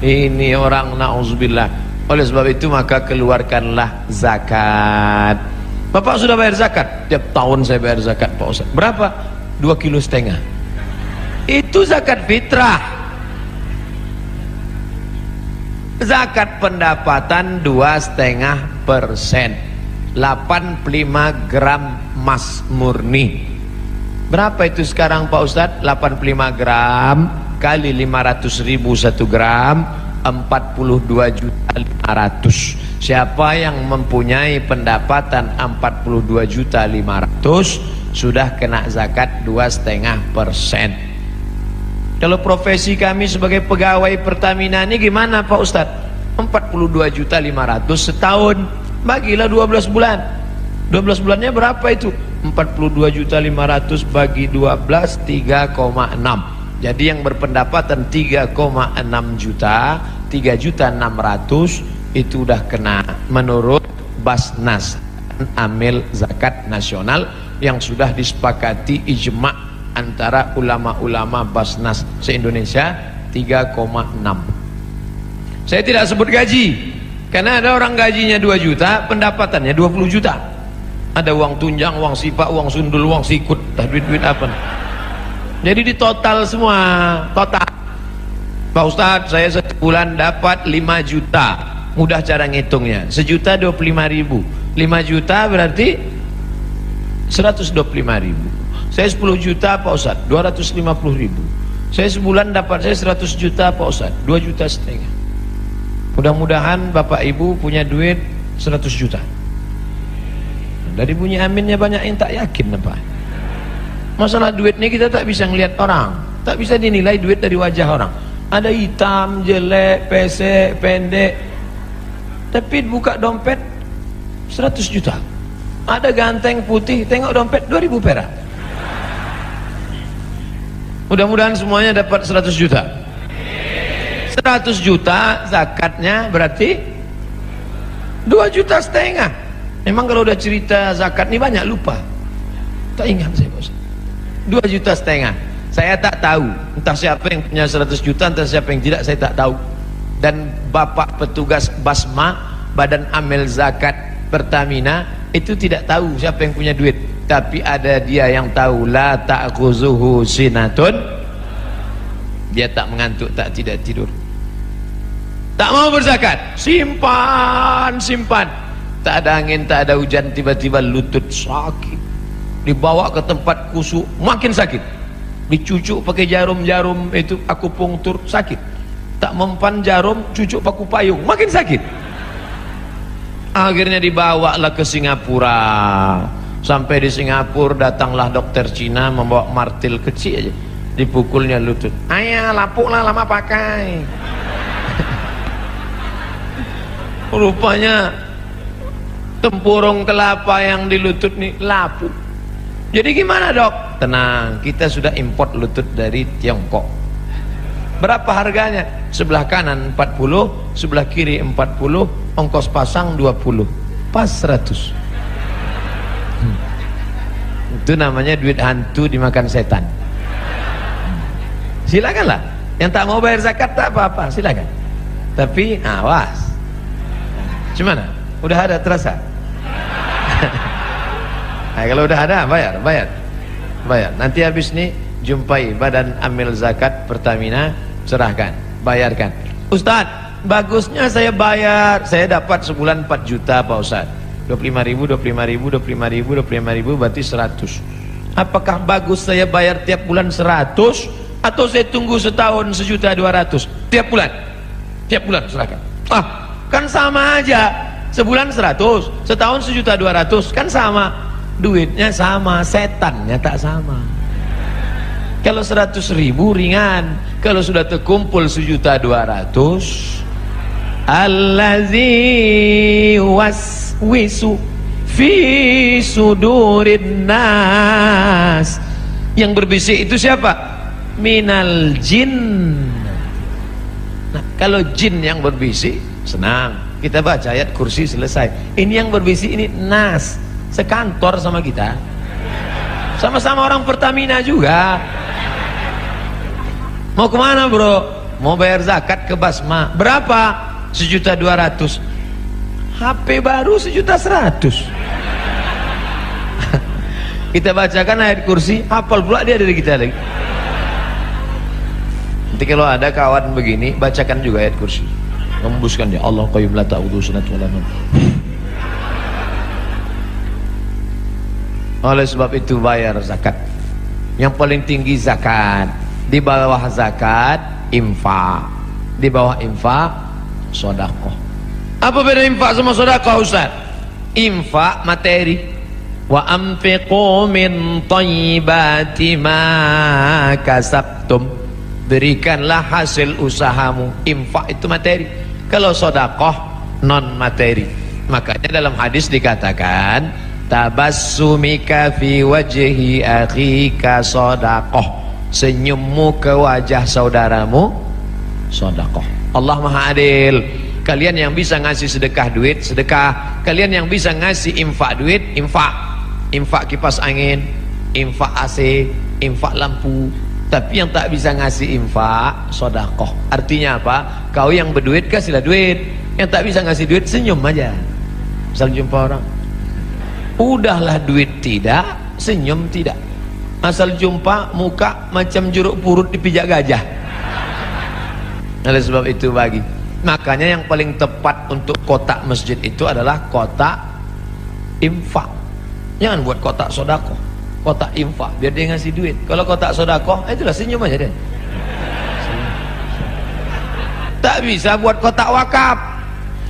Ini orang na'udzubillah. Oleh sebab itu maka keluarkanlah zakat. Bapak sudah bayar zakat? Tiap tahun saya bayar zakat Pak Ustaz. Berapa? 2,5 kilo. Itu zakat fitrah. Zakat pendapatan 2,5%, 85 gram emas murni. Berapa itu sekarang Pak Ustaz? 85 gram kali 500.000 1 gram, 42.500.000. Siapa yang mempunyai pendapatan 42.500.000 sudah kena zakat 2,5%. Kalau profesi kami sebagai pegawai Pertamina ini gimana Pak Ustaz? 42.500.000 setahun, bagilah 12 bulan. 12 bulannya berapa itu? 42.500.000 bagi 12, 3,6. Jadi yang berpendapatan 3,6 juta, 3.600.000 itu udah kena menurut Basnas, amil zakat nasional yang sudah disepakati ijma' antara ulama-ulama Basnas se-Indonesia, 3,6. Saya tidak sebut gaji karena ada orang gajinya 2 juta, pendapatannya 20 juta. Ada uang tunjang, uang sipak, uang sundul, uang sikut, duit-duit apa. Jadi di total semua, total. Pak Ustadz, saya satu bulan dapat 5 juta. Mudah cara ngitungnya, 1.025.000, 5 juta berarti 125.000. Saya 10 juta Pak Ustadz, 250.000. Saya sebulan dapat saya 100 juta Pak Ustadz, 2,5 juta. Mudah-mudahan Bapak Ibu punya duit 100 juta. Dari bunyi aminnya banyak yang tak yakin apa. Masalah duit ini kita tak bisa ngelihat orang, tak bisa dinilai duit dari wajah orang. Ada hitam, jelek, pesek, pendek. Tapi buka dompet 100 juta. Ada ganteng putih, tengok dompet 2.000 perak. Mudah-mudahan semuanya dapat 100 juta. 100 juta zakatnya berarti 2,5 juta. Memang kalau udah cerita zakat ini banyak lupa. Tak ingat saya Pak Ustaz. 2,5 juta. Saya tak tahu entah siapa yang punya 100 juta, entah siapa yang tidak, saya tak tahu. Dan bapak petugas Basma, Badan Amil Zakat Pertamina, itu tidak tahu siapa yang punya duit. Tapi ada dia yang tahu, la ta'khuzuhu sinatun. Dia tak mengantuk, tak tidak tidur. Tak mau berzakat, simpan. Tak ada angin, tak ada hujan, tiba-tiba lutut sakit. Dibawa ke tempat kusuk, makin sakit. Dicucuk pakai jarum-jarum itu akupunktur, sakit. Tak mempan jarum, cucuk paku payung, makin sakit. Akhirnya dibawalah ke Singapura. Sampai di Singapura datanglah dokter Cina membawa martil kecil aja, dipukulnya lutut. Ayah, lapuklah, lama pakai. Rupanya tempurung kelapa yang di lutut nih lapuk. Jadi gimana dok? Tenang, kita sudah import lutut dari Tiongkok. Berapa harganya? Sebelah kanan 40, sebelah kiri 40, ongkos pasang 20, pas 100. Itu namanya duit hantu dimakan setan. Silakanlah, yang tak mau bayar zakat tak apa-apa, silakan. Tapi awas. Gimana? Udah ada terasa? Nah, kalau udah ada bayar. Nanti habis ini jumpai Badan Amil Zakat Pertamina, serahkan, bayarkan. Ustadz, bagusnya saya bayar, saya dapat sebulan 4 juta Pak Ustadz. 25.000 berarti 100. Apakah bagus saya bayar tiap bulan 100 atau saya tunggu setahun 1.200.000 tiap bulan? Tiap bulan serahkan. Kan sama aja, sebulan 100, setahun 1.200.000, kan sama, duitnya sama, setannya tak sama. Kalau 100.000 ringan, kalau sudah terkumpul 1.200.000, allazi waswisu fi sudurin nas, yang berbisik itu siapa? Minal jin. Nah, kalau jin yang berbisik, senang, kita baca ayat kursi selesai. Ini yang berbisik ini nas, sekantor sama kita, sama-sama orang Pertamina juga. Mau kemana bro? Mau bayar zakat ke Basma. Berapa? 1.200.000. HP baru 1.100.000. Kita bacakan ayat kursi, hafal pula dia dari kita lagi. Nanti kalau ada kawan begini, bacakan juga ayat kursi, membuskan dia, Allah qayyum la ta'udhu sunatu wa la nawm. Oleh sebab itu bayar zakat. Yang paling tinggi zakat, di bawah zakat infak, di bawah infak sedekah. Apa beda infak sama sedekah Ustaz? Infak materi, wa anfiqu min thayyibati ma kasabtum, berikanlah hasil usahamu. Infak itu materi, kalau sedekah non materi. Makanya dalam hadis dikatakan tabassumika fi wajhi akhika sedekah, senyummu ke wajah saudaramu sedekah. Allah Maha Adil. Kalian yang bisa ngasih sedekah duit, sedekah. Kalian yang bisa ngasih infak duit, infak. Infak kipas angin, infak AC, infak lampu. Tapi yang tak bisa ngasih infak sedekah. Artinya apa? Kau yang berduit kasihlah duit, yang tak bisa ngasih duit senyum aja. Misal jumpa orang, udahlah duit tidak, senyum tidak. Asal jumpa muka macam jeruk purut dipijak gajah. Oleh sebab itu bagi, makanya yang paling tepat untuk kotak masjid itu adalah kotak infak. Jangan buat kotak sedekah, kotak infak, biar dia ngasih duit. Kalau kotak sedekah, itulah senyum aja deh. Tak bisa buat kotak wakaf,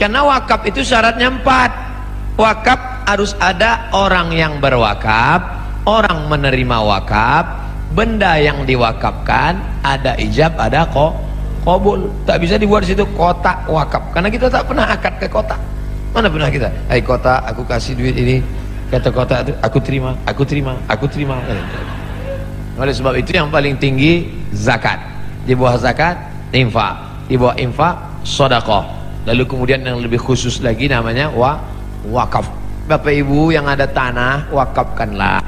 karena wakaf itu syaratnya 4. Wakaf harus ada orang yang berwakaf, orang menerima wakaf, benda yang diwakafkan, ada ijab, ada qabul. Tak bisa dibuat situ kotak wakaf, karena kita tak pernah akad ke kotak. Mana pernah kita, hai kotak, aku kasih duit ini, kata kotak itu, aku terima. Oleh sebab itu yang paling tinggi zakat, di bawah zakat infak, di bawah infak sedekah. Lalu kemudian yang lebih khusus lagi namanya wakaf. Bapak Ibu yang ada tanah, wakafkanlah.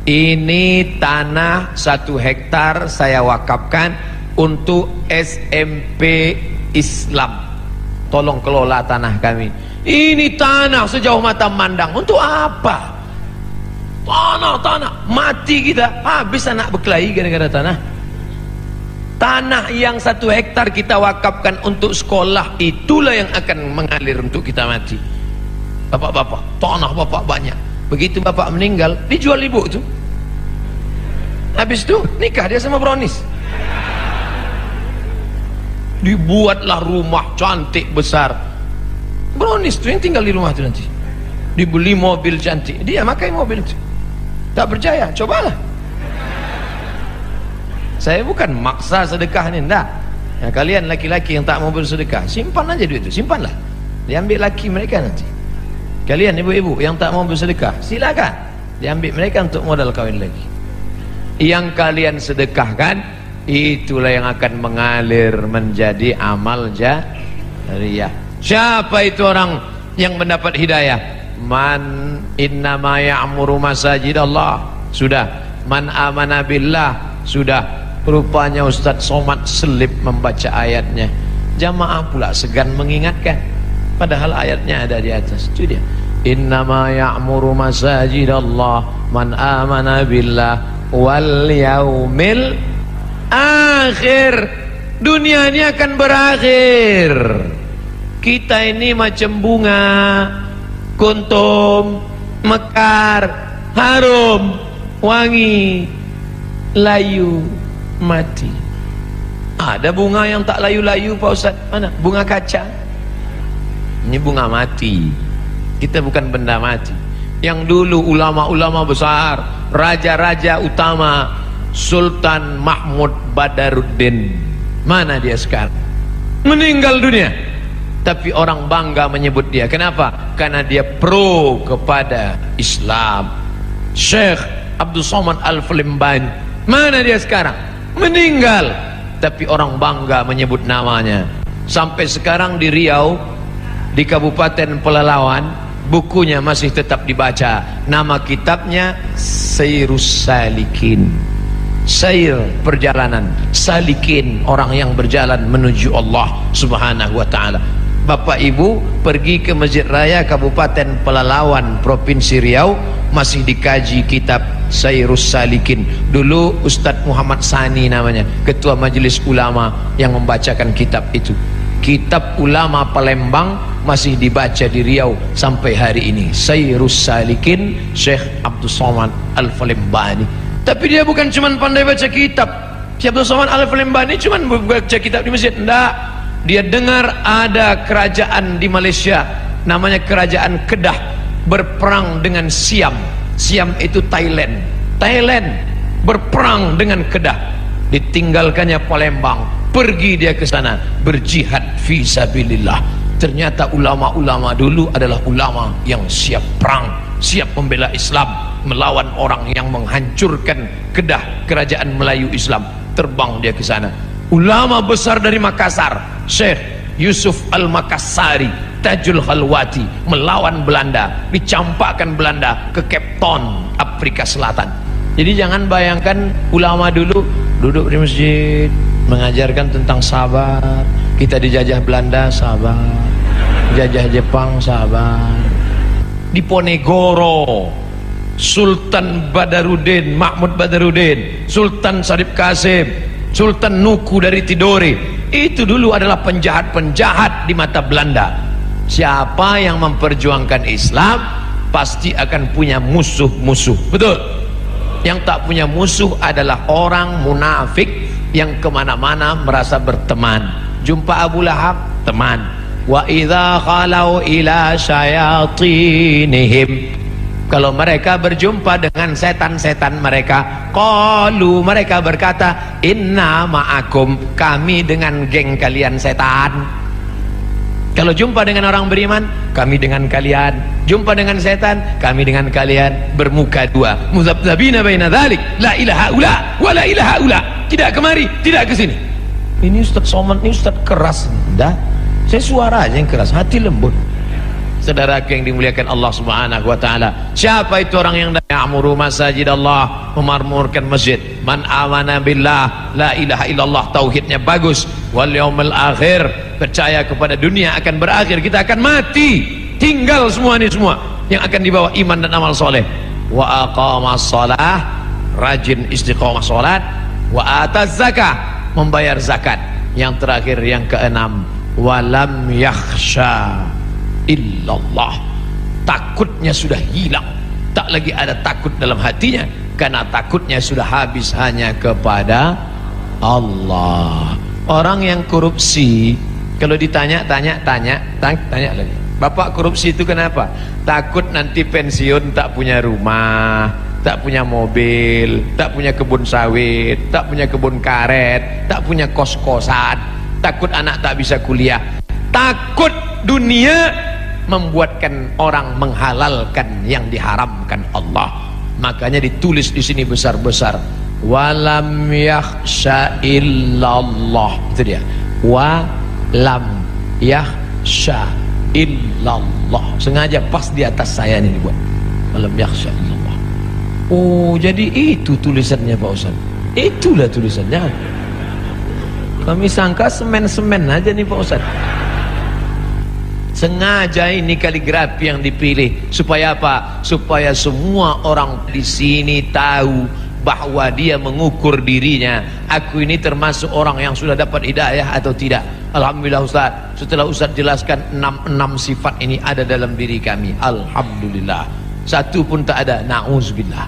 Ini tanah 1 hektar saya wakafkan untuk SMP Islam. Tolong kelola tanah kami. Ini tanah sejauh mata mandang. Untuk apa? Tanah mati kita, habis anak berkelahi gara-gara tanah. Tanah yang 1 hektar kita wakafkan untuk sekolah, itulah yang akan mengalir untuk kita mati. Bapak-bapak, tanah bapak banyak. Begitu bapak meninggal, dijual ibu itu. Habis itu nikah dia sama brownies. Dibuatlah rumah cantik besar. Brownies itu yang tinggal di rumah itu nanti. Dibeli mobil cantik, dia pakai mobil itu. Tak percaya, cobalah. Saya bukan maksa sedekah ni, enggak. Ya, kalian laki-laki yang tak mau bersedekah, simpan aja duit itu, simpanlah. Diambil laki mereka nanti. Kalian ibu-ibu yang tak mau bersedekah, silakan diambil mereka untuk modal kawin lagi. Yang kalian sedekahkan, itulah yang akan mengalir menjadi amal jariyah. Siapa itu orang yang mendapat hidayah? Man innama ya'muru masajidallah. Sudah. Man amana billah. Sudah. Rupanya Ustaz Somad selip membaca ayatnya. Jamaah pula segan mengingatkan, padahal ayatnya ada di atas. Itu dia. Innama ya'muru masajidallah man amana billah wal yaumil akhir. Dunia ini akan berakhir. Kita ini macam bunga, kuntum, mekar, harum, wangi, layu, mati. Ada bunga yang tak layu-layu Pak Ustaz? Mana? Bunga kaca. Ini bunga mati. Kita bukan benda mati. Yang dulu ulama-ulama besar, raja-raja utama, Sultan Mahmud Badaruddin, mana dia sekarang? Meninggal dunia. Tapi orang bangga menyebut dia. Kenapa? Karena dia pro kepada Islam. Syekh Abdul Somad Al-Falimbani, mana dia sekarang? Meninggal. Tapi orang bangga menyebut namanya. Sampai sekarang di Riau, di Kabupaten Pelalawan, bukunya masih tetap dibaca. Nama kitabnya Sayrus Salikin. Sair, perjalanan. Salikin, orang yang berjalan menuju Allah Subhanahu wa ta'ala. Bapak Ibu pergi ke Masjid Raya Kabupaten Pelalawan Provinsi Riau, masih dikaji kitab Sayrus Salikin. Dulu Ustadz Muhammad Sani namanya, Ketua Majelis Ulama yang membacakan kitab itu. Kitab ulama Palembang masih dibaca di Riau sampai hari ini. Sayrus Salikin, Syekh Abdul Somad Al-Falimbani. Tapi dia bukan cuma pandai baca kitab. Syekh Abdul Somad Al-Falimbani cuma baca kitab di masjid, enggak. Dia dengar ada kerajaan di Malaysia namanya Kerajaan Kedah berperang dengan Siam. Siam itu Thailand. Thailand berperang dengan Kedah. Ditinggalkannya Palembang, pergi dia ke sana berjihad fi sabilillah. Ternyata ulama-ulama dulu adalah ulama yang siap perang, siap membela Islam, melawan orang yang menghancurkan Kedah, kerajaan Melayu Islam. Terbang dia ke sana. Ulama besar dari Makassar, Syekh Yusuf Al-Makassari, Tajul Khalwati, melawan Belanda, dicampakkan Belanda ke Cape Town, Afrika Selatan. Jadi jangan bayangkan ulama dulu duduk di masjid mengajarkan tentang sabar. Kita dijajah Belanda, sabar. Jajah Jepang, sabar. Di Ponegoro, Sultan Badaruddin, Mahmud Badaruddin, Sultan Syarif Qasim, Sultan Nuku dari Tidore, itu dulu adalah penjahat-penjahat di mata Belanda. Siapa yang memperjuangkan Islam pasti akan punya musuh-musuh. Betul? Yang tak punya musuh adalah orang munafik yang kemana-mana merasa berteman. Jumpa Abu Lahab, teman. Wa idza khalau ila syayatinihim, kalau mereka berjumpa dengan setan-setan mereka, qalu, mereka berkata, inna ma'akum, kami dengan geng kalian setan. Kalau jumpa dengan orang beriman, kami dengan kalian. Jumpa dengan setan, kami dengan kalian. Bermuka dua, muzabzabina baina dzalik, la ilaha ula wa la ilaha ula. Tidak kemari, tidak ke sini. Ini Ustaz Somad, ini Ustaz keras. Dah, Saya suara aja yang keras, hati lembut. Saudara yang dimuliakan Allah Subhanahu wa taala, siapa itu orang yang ya'muru masajid Allah, memakmurkan masjid? Man amana billah, la ilaha illallah, tauhidnya bagus, wal yaumil akhir, percaya kepada dunia akan berakhir, kita akan mati, tinggal semua ini semua, yang akan dibawa iman dan amal soleh. Wa aqamas shalah, rajin istiqomah salat, wa ataz zakah, membayar zakat. Yang terakhir, yang keenam, walam yakhsha illallah, takutnya sudah hilang, tak lagi ada takut dalam hatinya, karena takutnya sudah habis hanya kepada Allah. Orang yang korupsi, kalau ditanya lagi, bapak korupsi itu kenapa? Takut nanti pensiun tak punya rumah, tak punya mobil, tak punya kebun sawit, tak punya kebun karet, tak punya kos-kosan, takut anak tak bisa kuliah, takut dunia membuatkan orang menghalalkan yang diharamkan Allah. Makanya ditulis di sini besar-besar, walam yakhsha illallah. Itu dia, walam yakhsha illallah. Sengaja pas di atas saya ini dibuat, walam yakhsha illallah. Oh, jadi itu tulisannya Pak Ustaz. Itulah tulisannya. Kami sangka semen-semen aja nih Pak Ustaz. Sengaja ini kaligrafi yang dipilih supaya apa? Supaya semua orang di sini tahu bahwa dia mengukur dirinya, aku ini termasuk orang yang sudah dapat hidayah atau tidak. Alhamdulillah Ustaz, setelah Ustaz jelaskan 6 sifat ini ada dalam diri kami, alhamdulillah. Satu pun tak ada, na'udzubillah.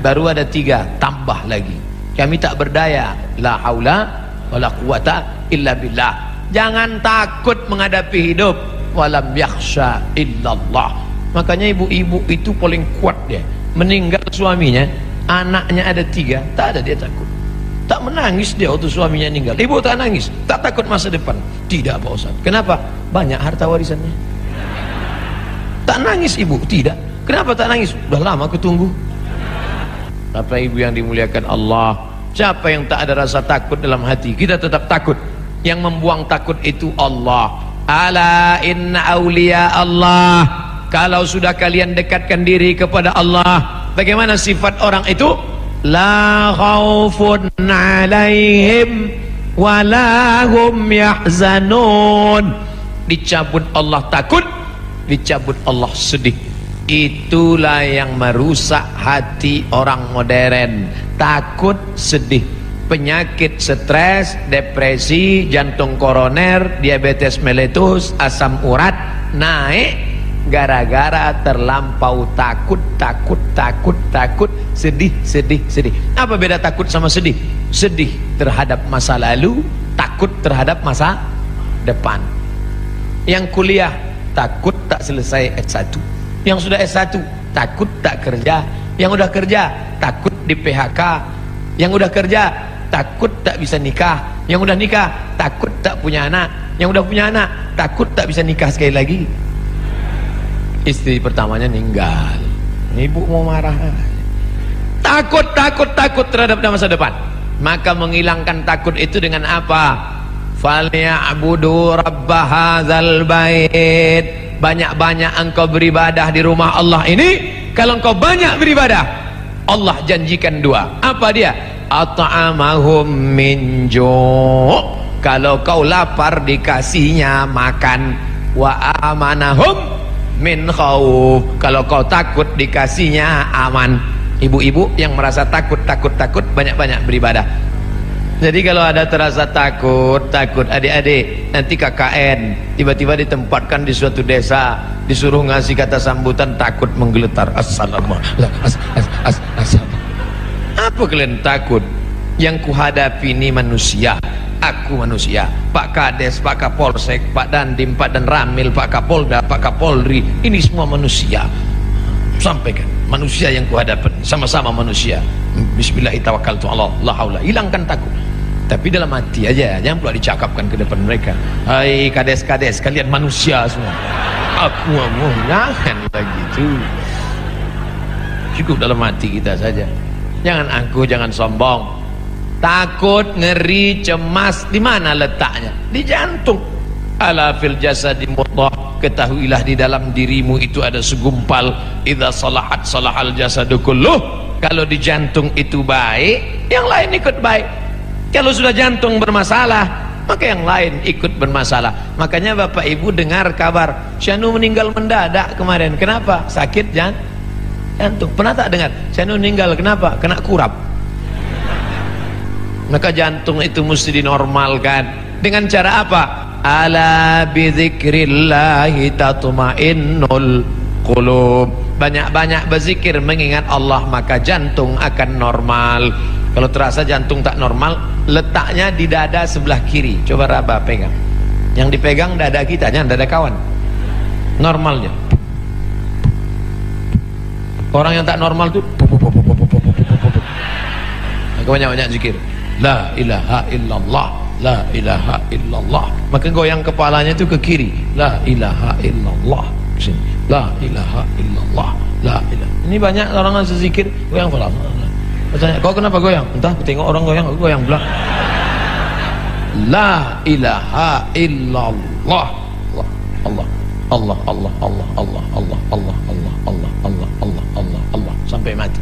Baru ada 3, tambah lagi. Kami tak berdaya, la haula wala quwata illa billah. Jangan takut menghadapi hidup, walam yakhsha illallah. Makanya ibu-ibu itu paling kuat dia. Meninggal suaminya, anaknya ada 3, tak ada dia takut. Tak menangis dia waktu suaminya meninggal. Ibu tak nangis, tak takut masa depan. Tidak Pak Ustaz. Kenapa? Banyak harta warisannya. Tak nangis ibu, tidak. Kenapa tak nangis? Udah lama aku tunggu. Bapak ibu yang dimuliakan Allah, siapa yang tak ada rasa takut dalam hati? Kita tetap takut. Yang membuang takut itu Allah. Ala inna awliya Allah. Kalau sudah kalian dekatkan diri kepada Allah, bagaimana sifat orang itu? La khaufun alaihim wala hum yahzanun. Dicabut Allah takut, dicabut Allah sedih. Itulah yang merusak hati orang modern. Takut, sedih. Penyakit stres, depresi, jantung koroner, diabetes meletus, asam urat naik gara-gara terlampau takut, sedih. Apa beda takut sama sedih? Sedih terhadap masa lalu, takut terhadap masa depan. Yang kuliah takut tak selesai S1. Yang sudah S1 takut tak kerja. Yang udah kerja takut di PHK. Yang udah kerja takut tak bisa nikah. Yang udah nikah takut tak punya anak. Yang udah punya anak takut tak bisa nikah sekali lagi. Istri pertamanya meninggal, ibu mau marah. Takut terhadap masa depan. Maka menghilangkan takut itu dengan apa? Falyabudu rabb hadzal bait. Banyak-banyak engkau beribadah di rumah Allah ini. Kalau engkau banyak beribadah, Allah janjikan 2. Apa dia? At'amahum min ju'. Kalau kau lapar dikasihnya makan. Wa amanahum min khauf. Kalau kau takut dikasihnya aman. Ibu-ibu yang merasa takut banyak-banyak beribadah. Jadi kalau ada terasa takut adik-adik, nanti KKN tiba-tiba ditempatkan di suatu desa, disuruh ngasih kata sambutan, takut menggeletar. Assalamualaikum. Apa kalian takut? Yang kuhadapi ini manusia. Aku manusia. Pak Kades, Pak Kapolsek, Pak Dandim, Pak Danramil, Pak Kapolda, Pak Kapolri, ini semua manusia. Sampaikan, manusia yang kuhadapan, sama-sama manusia. Bismillahirrahmanirrahim. La haula. Hilangkan takut. Tapi dalam hati aja, jangan pula dicakapkan ke depan mereka. Hai kades-kades, kalian manusia semua. Aku mau, jangan begitu. Cukup dalam hati kita saja. Jangan angkuh, jangan sombong. Takut, ngeri, cemas, di mana letaknya? Di jantung. Ala fil jasadi mudghah, ketahuilah di dalam dirimu itu ada segumpal. Idza salahat salahal jasadu kulluh. Kalau di jantung itu baik, yang lain ikut baik. Kalau sudah jantung bermasalah, maka yang lain ikut bermasalah. Makanya Bapak Ibu dengar kabar Syanu meninggal mendadak kemarin. Kenapa? Sakit jantung. Pernah tak dengar Syanu meninggal kenapa? Kena kurap. Maka jantung itu mesti dinormalkan. Dengan cara apa? Ala bidzikrillahi tatmainnul qulub. Banyak-banyak berzikir mengingat Allah, maka jantung akan normal. Kalau terasa jantung tak normal, letaknya di dada sebelah kiri. Coba raba pegang. Yang dipegang dada kita, jangan dada kawan. Normalnya. Orang yang tak normal tuh banyak-banyak zikir. La ilaha illallah, la ilaha illallah. Maka goyang kepalanya itu ke kiri. La ilaha illallah. Sini. La ilaha illallah, la ilaha. Ini banyak orang yang zikir goyang kepala. Tanya, kau kenapa goyang? Entah, tengok orang goyang, aku goyang pula. La ilaha illallah. Allah, Allah, Allah, Allah, Allah, Allah, Allah, Allah, Allah, Allah, Allah, Allah, Allah, sampai mati.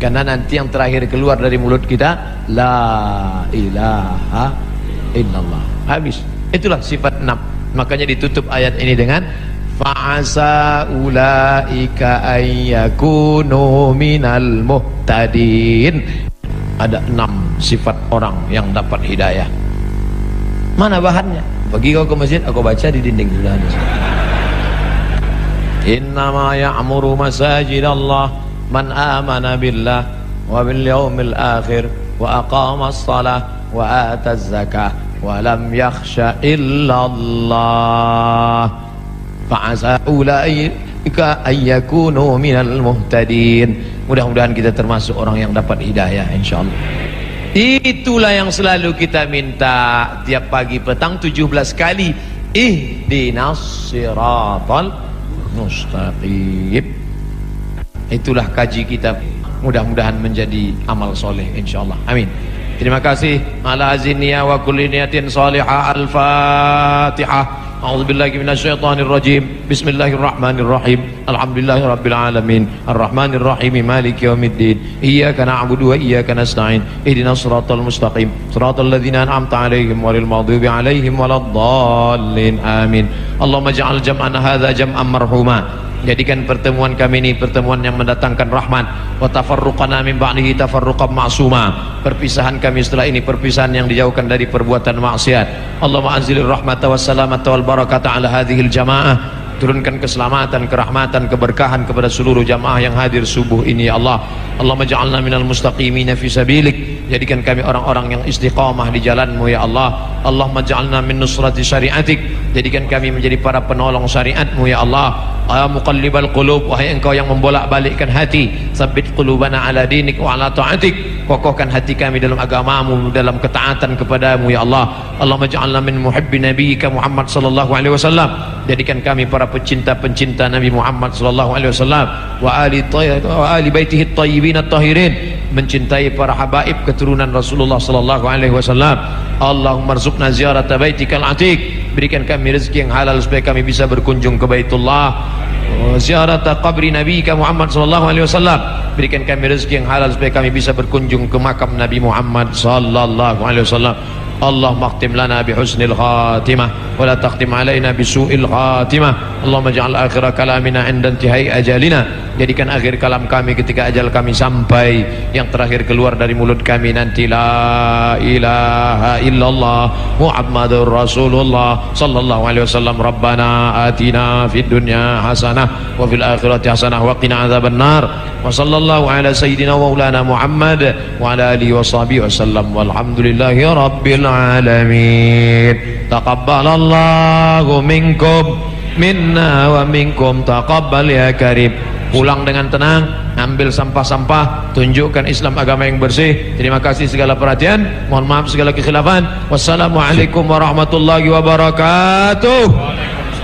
Karena nanti yang terakhir keluar dari mulut kita, la ilaha illallah. Habis. Itulah sifat 6. Makanya ditutup ayat ini dengan fa'asa ulaika ayyakunu minal muhtadin. Ada 6 sifat orang yang dapat hidayah. Mana bahannya? Bagi kau ke masjid, aku baca di dinding sudah ada. Innama ya'muru masajidallah man amana billah wa bil yaumil akhir wa aqama as-salah wa ata az-zakah wa lam yakhsha illallah. Fa'asa ulaika ayyakunu minal muhtadin. Mudah-mudahan kita termasuk orang yang dapat hidayah insyaallah. Itulah yang selalu kita minta tiap pagi petang 17 kali. Ihdinas siratal mustaqim. Itulah kaji kita. Mudah-mudahan menjadi amal soleh insyaallah. Amin. Terima kasih. Ala azniya wa kulli niyatin salihah. Al-Fatihah. A'udzubillahi minasyaitonir rajim. Bismillahirrahmanirrahim. Alhamdulillahirabbil alamin. Arrahmanirrahim. Maliki yaumiddin. Iyyaka na'budu wa iyyaka nasta'in. Ihdinas siratal mustaqim. Siratal ladzina an'amta 'alaihim ghairil maghdubi 'alaihim waladdallin. Amin. Allahumma ij'al jam'ana hadza jam'an marhuma. Jadikan pertemuan kami ini pertemuan yang mendatangkan rahmat. Wa tafarruqana min ba'dihi tafarruqan ma'suma. Perpisahan kami setelah ini perpisahan yang dijauhkan dari perbuatan maksiat. Allahumma anzilir rahmata wassalamata wal barakata ala hadhil jamaah. Turunkan keselamatan, kerahmatan, keberkahan kepada seluruh jamaah yang hadir subuh ini ya Allah. Allahumma ja'alna minal mustaqimina fi sabilik. Jadikan kami orang-orang yang istiqamah di jalanmu ya Allah. Allahumma ja'alna min nusrati syariatik. Jadikan kami menjadi para penolong syariatmu ya Allah. Ya muqallibal qulub, wahai engkau yang membolak-balikkan hati, sabbit qulubana ala dinik wa ala ta'atik. Kokohkan hati kami dalam agamamu, dalam ketaatan kepadamu ya Allah. Allahumma ja'alna min muhibbi nabiyyika Muhammad sallallahu alaihi wasallam. Jadikan kami para pecinta-pencinta Nabi Muhammad sallallahu alaihi wasallam wa ali baitihi at-tayyibin at-tahirin, mencintai para habaib keturunan Rasulullah sallallahu alaihi wasallam. Allahumma rzuqna ziyarata baitikal atiq. Berikan kami rezeki yang halal supaya kami bisa berkunjung ke Baitullah. Ziyarata qabri nabiyika Muhammad sallallahu alaihi wasallam. Berikan kami rezeki yang halal supaya kami bisa berkunjung ke makam Nabi Muhammad sallallahu alaihi wasallam. Allahumma akhtim lana bihusnil khatimah wa la takhtim alaina bisu'il khatimah. Allahumma ja'al akhir kalamina 'inda intihai ajalina. Jadikan akhir kalam kami ketika ajal kami sampai, yang terakhir keluar dari mulut kami nanti la ilaha illallah Muhammadur Rasulullah sallallahu alaihi wasallam. Rabbana atina fid dunya hasanah wa fil akhirati hasanah wa qina adzabannar. Wa sallallahu ala sayyidina wa maulana Muhammad wa ala alihi wa sahbihi wasallam. Walhamdulillahi rabbil alamin. Taqabbalallahu minkum minna wa minkum taqabbal ya karim. Pulang dengan tenang, ambil sampah-sampah, tunjukkan Islam agama yang bersih. Terima kasih segala perhatian, mohon maaf segala kekhilafan. Wassalamualaikum warahmatullahi wabarakatuh.